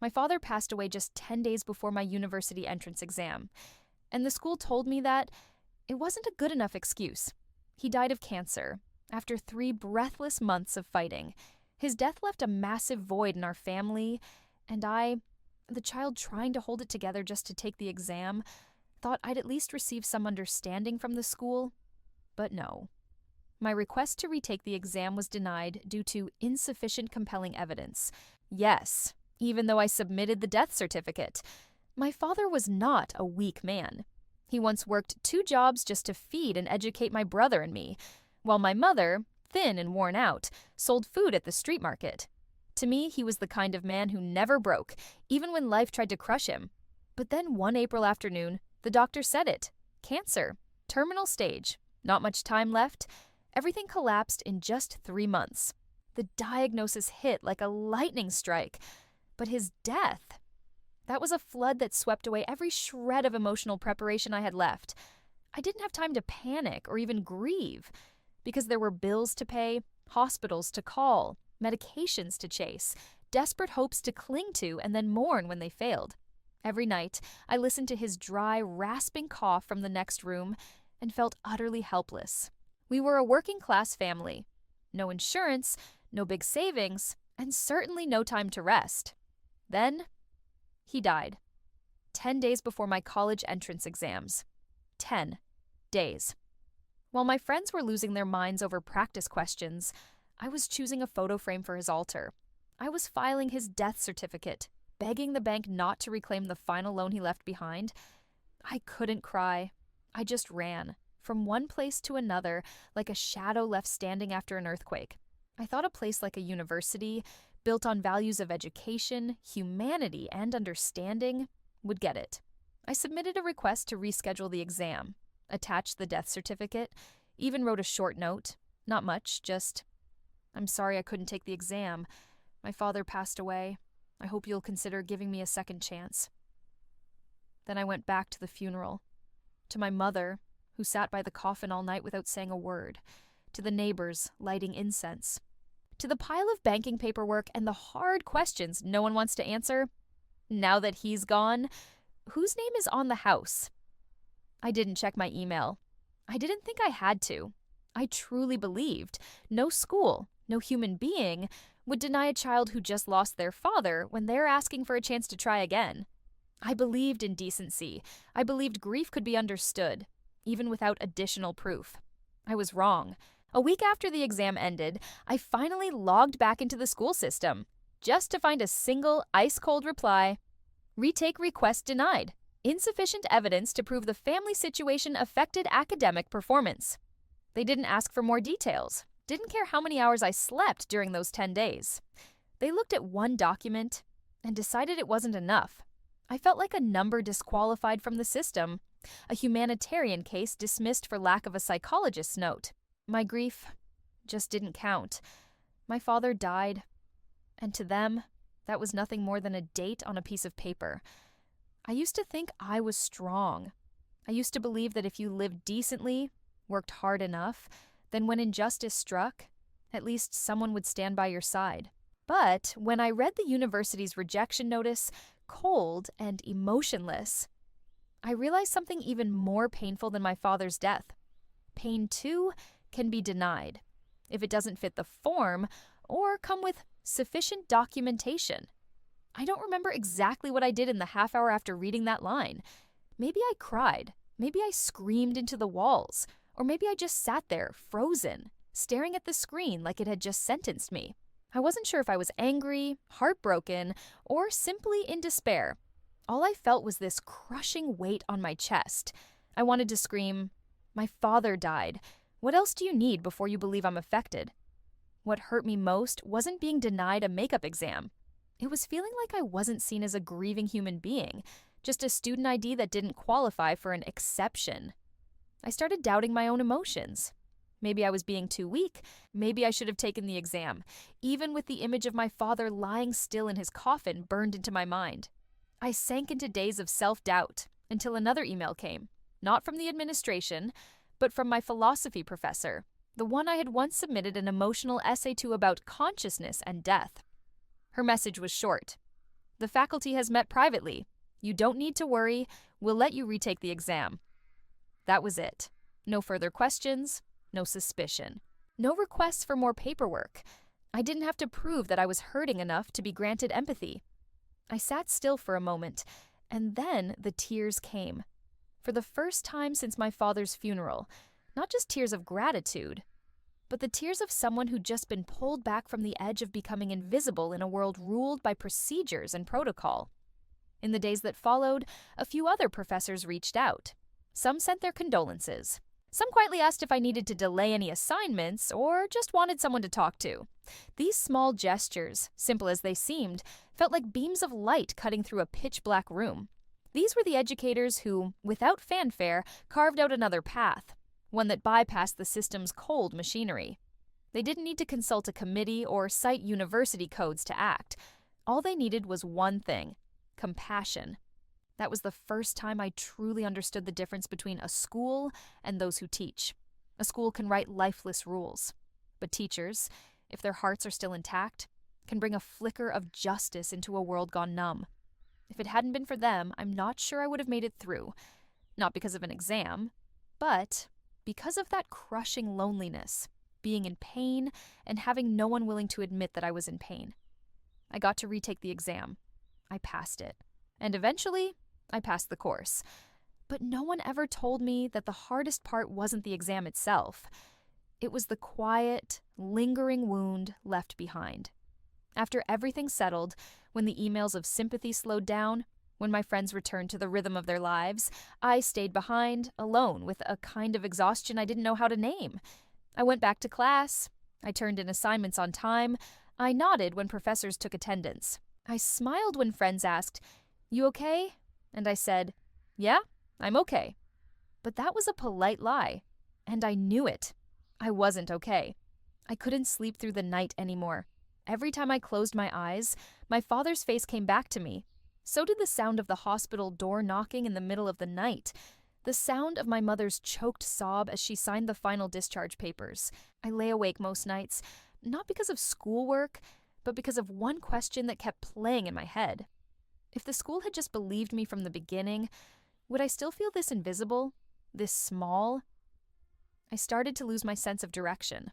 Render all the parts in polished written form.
My father passed away just 10 days before my university entrance exam, and the school told me that it wasn't a good enough excuse. He died of cancer after 3 breathless months of fighting. His death left a massive void in our family, and I, the child trying to hold it together just to take the exam, thought I'd at least receive some understanding from the school. But no. My request to retake the exam was denied due to insufficient compelling evidence. Yes, even though I submitted the death certificate. My father was not a weak man. He once worked 2 jobs just to feed and educate my brother and me, while my mother, thin and worn out, sold food at the street market. To me, he was the kind of man who never broke, even when life tried to crush him. But then one April afternoon, the doctor said it. Cancer. Terminal stage. Not much time left. Everything collapsed in just 3 months. The diagnosis hit like a lightning strike. But his death, that was a flood that swept away every shred of emotional preparation I had left. I didn't have time to panic or even grieve, because there were bills to pay, hospitals to call, medications to chase, desperate hopes to cling to and then mourn when they failed. Every night, I listened to his dry, rasping cough from the next room and felt utterly helpless. We were a working-class family. No insurance, no big savings, and certainly no time to rest. Then, he died. 10 days before my college entrance exams. 10 days. While my friends were losing their minds over practice questions, I was choosing a photo frame for his altar. I was filing his death certificate, begging the bank not to reclaim the final loan he left behind. I couldn't cry. I just ran, from one place to another, like a shadow left standing after an earthquake. I thought a place like a university, built on values of education, humanity, and understanding, would get it. I submitted a request to reschedule the exam, attached the death certificate, even wrote a short note. Not much, just, "I'm sorry I couldn't take the exam. My father passed away. I hope you'll consider giving me a second chance." Then I went back to the funeral, to my mother, who sat by the coffin all night without saying a word, to the neighbors lighting incense, to the pile of banking paperwork and the hard questions no one wants to answer. Now that he's gone, whose name is on the house? I didn't check my email. I didn't think I had to. I truly believed no school, no human being, would deny a child who just lost their father when they're asking for a chance to try again. I believed in decency. I believed grief could be understood, even without additional proof. I was wrong. A week after the exam ended, I finally logged back into the school system, just to find a single ice-cold reply: "Retake request denied. Insufficient evidence to prove the family situation affected academic performance." They didn't ask for more details, didn't care how many hours I slept during those 10 days. They looked at one document and decided it wasn't enough. I felt like a number disqualified from the system, a humanitarian case dismissed for lack of a psychologist's note. My grief just didn't count. My father died, and to them, that was nothing more than a date on a piece of paper. I used to think I was strong. I used to believe that if you lived decently, worked hard enough, then when injustice struck, at least someone would stand by your side. But when I read the university's rejection notice, cold and emotionless, I realized something even more painful than my father's death. Pain, too, can be denied if it doesn't fit the form or come with sufficient documentation. I don't remember exactly what I did in the half hour after reading that line. Maybe I cried. Maybe I screamed into the walls. Or maybe I just sat there, frozen, staring at the screen like it had just sentenced me. I wasn't sure if I was angry, heartbroken, or simply in despair. All I felt was this crushing weight on my chest. I wanted to scream, "My father died. What else do you need before you believe I'm affected?" What hurt me most wasn't being denied a makeup exam. It was feeling like I wasn't seen as a grieving human being, just a student ID that didn't qualify for an exception. I started doubting my own emotions. Maybe I was being too weak. Maybe I should have taken the exam, even with the image of my father lying still in his coffin burned into my mind. I sank into days of self-doubt until another email came, not from the administration, but from my philosophy professor, the one I had once submitted an emotional essay to about consciousness and death. Her message was short. The faculty has met privately. You don't need to worry. We'll let you retake the exam." That was it. No further questions, no suspicion. No requests for more paperwork. I didn't have to prove that I was hurting enough to be granted empathy. I sat still for a moment, and then the tears came. For the first time since my father's funeral, not just tears of gratitude, but the tears of someone who'd just been pulled back from the edge of becoming invisible in a world ruled by procedures and protocol. In the days that followed, a few other professors reached out. Some sent their condolences. Some quietly asked if I needed to delay any assignments or just wanted someone to talk to. These small gestures, simple as they seemed, felt like beams of light cutting through a pitch-black room. These were the educators who, without fanfare, carved out another path, one that bypassed the system's cold machinery. They didn't need to consult a committee or cite university codes to act. All they needed was one thing: compassion. That was the first time I truly understood the difference between a school and those who teach. A school can write lifeless rules, but teachers, if their hearts are still intact, can bring a flicker of justice into a world gone numb. If it hadn't been for them, I'm not sure I would have made it through. Not because of an exam, but because of that crushing loneliness, being in pain, and having no one willing to admit that I was in pain. I got to retake the exam. I passed it. And eventually, I passed the course. But no one ever told me that the hardest part wasn't the exam itself. It was the quiet, lingering wound left behind. After everything settled, when the emails of sympathy slowed down, when my friends returned to the rhythm of their lives, I stayed behind, alone, with a kind of exhaustion I didn't know how to name. I went back to class. I turned in assignments on time. I nodded when professors took attendance. I smiled when friends asked, "You okay?" And I said, "Yeah, I'm okay." But that was a polite lie, and I knew it. I wasn't okay. I couldn't sleep through the night anymore. Every time I closed my eyes, my father's face came back to me. So did the sound of the hospital door knocking in the middle of the night, the sound of my mother's choked sob as she signed the final discharge papers. I lay awake most nights, not because of schoolwork, but because of one question that kept playing in my head. If the school had just believed me from the beginning, would I still feel this invisible, this small? I started to lose my sense of direction.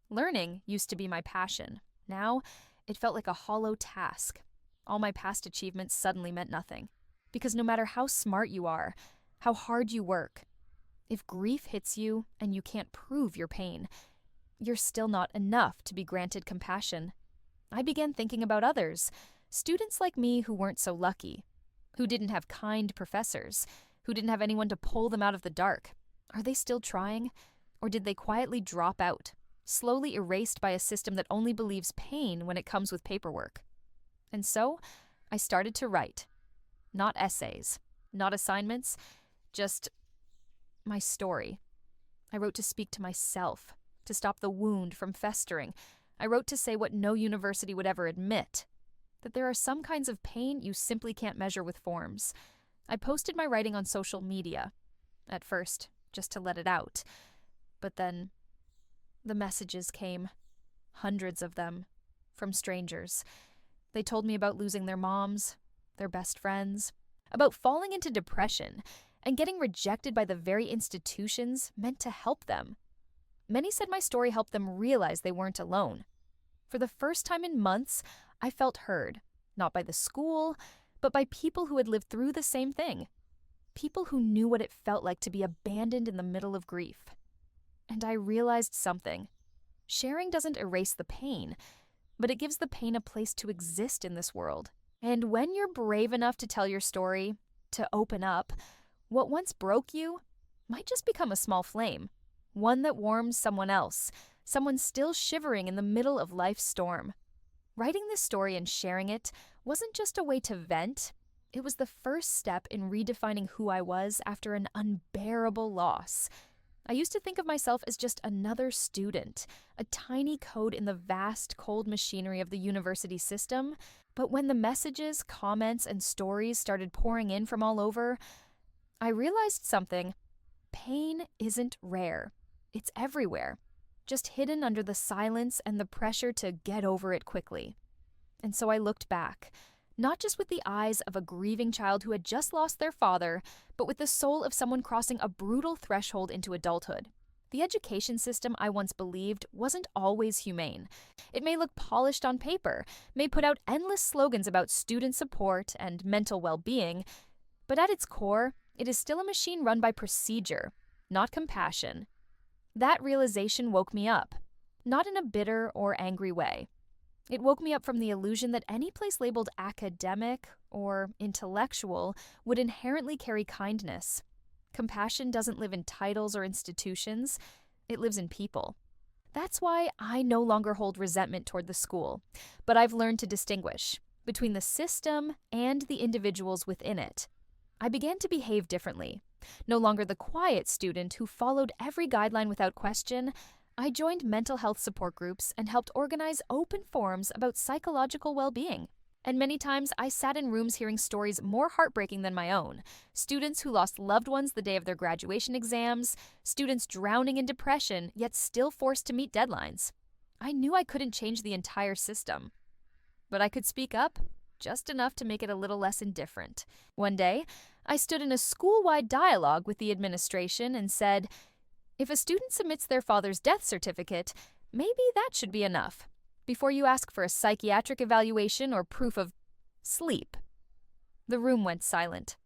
Learning used to be my passion. Now, it felt like a hollow task. All my past achievements suddenly meant nothing. Because no matter how smart you are, how hard you work, if grief hits you and you can't prove your pain, you're still not enough to be granted compassion. I began thinking about others, students like me who weren't so lucky, who didn't have kind professors, who didn't have anyone to pull them out of the dark. Are they still trying? Or did they quietly drop out, slowly erased by a system that only believes pain when it comes with paperwork? And so, I started to write. Not essays, not assignments, just my story. I wrote to speak to myself, to stop the wound from festering. I wrote to say what no university would ever admit, that there are some kinds of pain you simply can't measure with forms. I posted my writing on social media, at first, just to let it out. But then, the messages came, hundreds of them, from strangers. They told me about losing their moms, their best friends, about falling into depression and getting rejected by the very institutions meant to help them. Many said my story helped them realize they weren't alone. For the first time in months, I felt heard, not by the school, but by people who had lived through the same thing. People who knew what it felt like to be abandoned in the middle of grief. And I realized something. Sharing doesn't erase the pain, but it gives the pain a place to exist in this world. And when you're brave enough to tell your story, to open up, what once broke you might just become a small flame, one that warms someone else, someone still shivering in the middle of life's storm. Writing this story and sharing it wasn't just a way to vent, it was the first step in redefining who I was after an unbearable loss. I used to think of myself as just another student, a tiny code in the vast, cold machinery of the university system. But when the messages, comments, and stories started pouring in from all over, I realized something. Pain isn't rare. It's everywhere, just hidden under the silence and the pressure to get over it quickly. And so I looked back, not just with the eyes of a grieving child who had just lost their father, but with the soul of someone crossing a brutal threshold into adulthood. The education system I once believed wasn't always humane. It may look polished on paper, may put out endless slogans about student support and mental well-being, but at its core, it is still a machine run by procedure, not compassion. That realization woke me up, not in a bitter or angry way. It woke me up from the illusion that any place labeled academic or intellectual would inherently carry kindness. Compassion doesn't live in titles or institutions, it lives in people. That's why I no longer hold resentment toward the school, but I've learned to distinguish between the system and the individuals within it. I began to behave differently. No longer the quiet student who followed every guideline without question, I joined mental health support groups and helped organize open forums about psychological well-being. And many times I sat in rooms hearing stories more heartbreaking than my own. Students who lost loved ones the day of their graduation exams, students drowning in depression, yet still forced to meet deadlines. I knew I couldn't change the entire system, but I could speak up, just enough to make it a little less indifferent. One day, I stood in a school-wide dialogue with the administration and said, if a student submits their father's death certificate, maybe that should be enough, before you ask for a psychiatric evaluation or proof of sleep. The room went silent.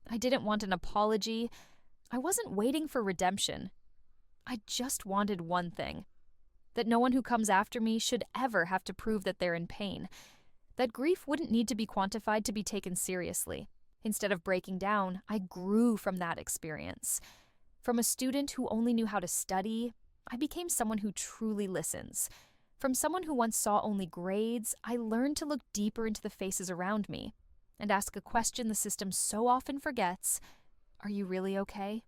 I didn't want an apology. I wasn't waiting for redemption. I just wanted one thing: that no one who comes after me should ever have to prove that they're in pain, that grief wouldn't need to be quantified to be taken seriously. Instead of breaking down, I grew from that experience. From a student who only knew how to study, I became someone who truly listens. From someone who once saw only grades, I learned to look deeper into the faces around me and ask a question the system so often forgets: are you really okay?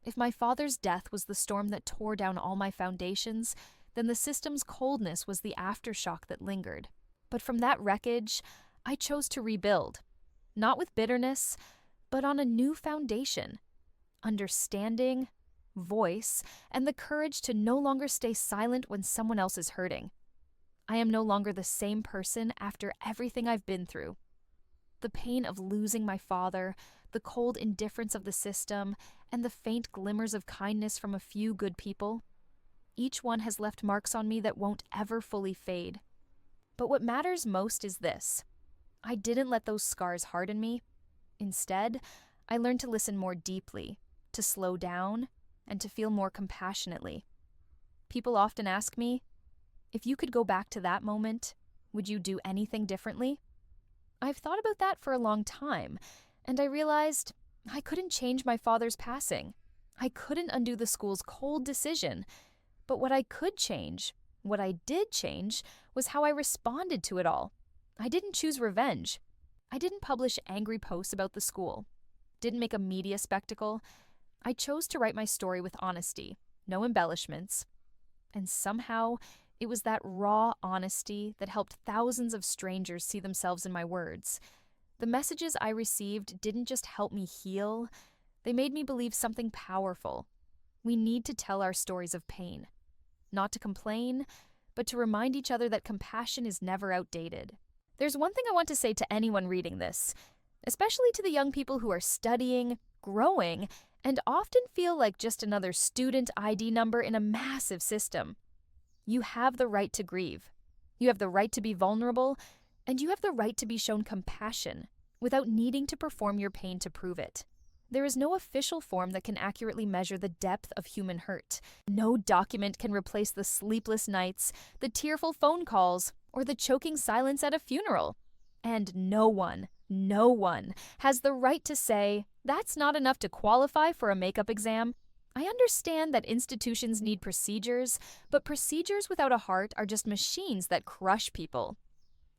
If my father's death was the storm that tore down all my foundations, then the system's coldness was the aftershock that lingered. But from that wreckage, I chose to rebuild, not with bitterness, but on a new foundation: understanding, voice, and the courage to no longer stay silent when someone else is hurting. I am no longer the same person after everything I've been through. The pain of losing my father, the cold indifference of the system, and the faint glimmers of kindness from a few good people. Each one has left marks on me that won't ever fully fade. But what matters most is this: I didn't let those scars harden me. Instead, I learned to listen more deeply, to slow down, and to feel more compassionately. People often ask me, if you could go back to that moment, would you do anything differently? I've thought about that for a long time, and I realized I couldn't change my father's passing. I couldn't undo the school's cold decision. But what I could change, what I did change, was how I responded to it all. I didn't choose revenge. I didn't publish angry posts about the school. Didn't make a media spectacle. I chose to write my story with honesty, no embellishments. And somehow, it was that raw honesty that helped thousands of strangers see themselves in my words. The messages I received didn't just help me heal, they made me believe something powerful. We need to tell our stories of pain. Not to complain, but to remind each other that compassion is never outdated. There's one thing I want to say to anyone reading this, especially to the young people who are studying, growing, and often feel like just another student ID number in a massive system. You have the right to grieve. You have the right to be vulnerable, and you have the right to be shown compassion without needing to perform your pain to prove it. There is no official form that can accurately measure the depth of human hurt. No document can replace the sleepless nights, the tearful phone calls, or the choking silence at a funeral. And no one has the right to say, that's not enough to qualify for a makeup exam. I understand that institutions need procedures, but procedures without a heart are just machines that crush people.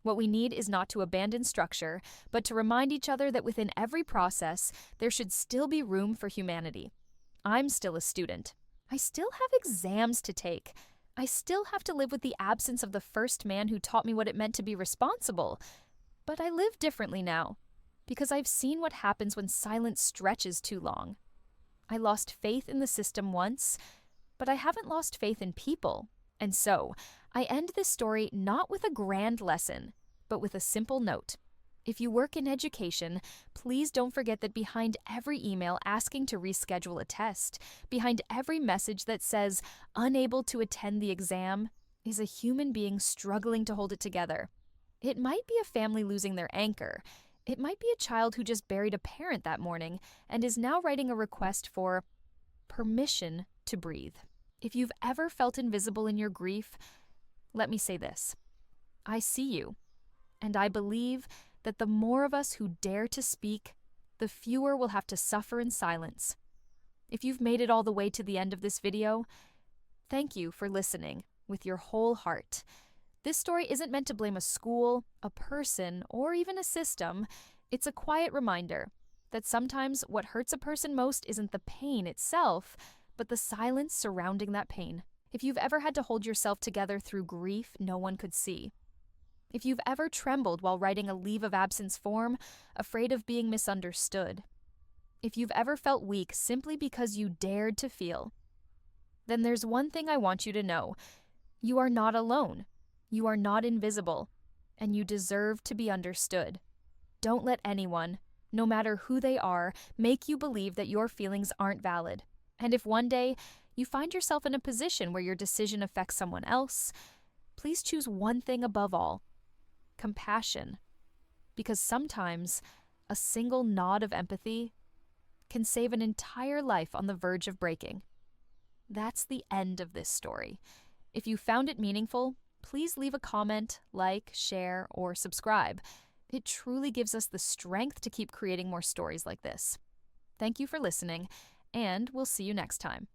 What we need is not to abandon structure, but to remind each other that within every process, there should still be room for humanity. I'm still a student. I still have exams to take. I still have to live with the absence of the first man who taught me what it meant to be responsible. But I live differently now, because I've seen what happens when silence stretches too long. I lost faith in the system once, but I haven't lost faith in people. And so, I end this story not with a grand lesson, but with a simple note. If you work in education, please don't forget that behind every email asking to reschedule a test, behind every message that says unable to attend the exam, is a human being struggling to hold it together. It might be a family losing their anchor. It might be a child who just buried a parent that morning and is now writing a request for permission to breathe. If you've ever felt invisible in your grief, let me say this. I see you, and I believe that the more of us who dare to speak, the fewer will have to suffer in silence. If you've made it all the way to the end of this video, thank you for listening with your whole heart. This story isn't meant to blame a school, a person, or even a system. It's a quiet reminder that sometimes what hurts a person most isn't the pain itself, but the silence surrounding that pain. If you've ever had to hold yourself together through grief no one could see, if you've ever trembled while writing a leave of absence form, afraid of being misunderstood, if you've ever felt weak simply because you dared to feel, then there's one thing I want you to know. You are not alone. You are not invisible, and you deserve to be understood. Don't let anyone, no matter who they are, make you believe that your feelings aren't valid. And if one day you find yourself in a position where your decision affects someone else, please choose one thing above all: compassion. Because sometimes a single nod of empathy can save an entire life on the verge of breaking. That's the end of this story. If you found it meaningful, please leave a comment, like, share, or subscribe. It truly gives us the strength to keep creating more stories like this. Thank you for listening, and we'll see you next time.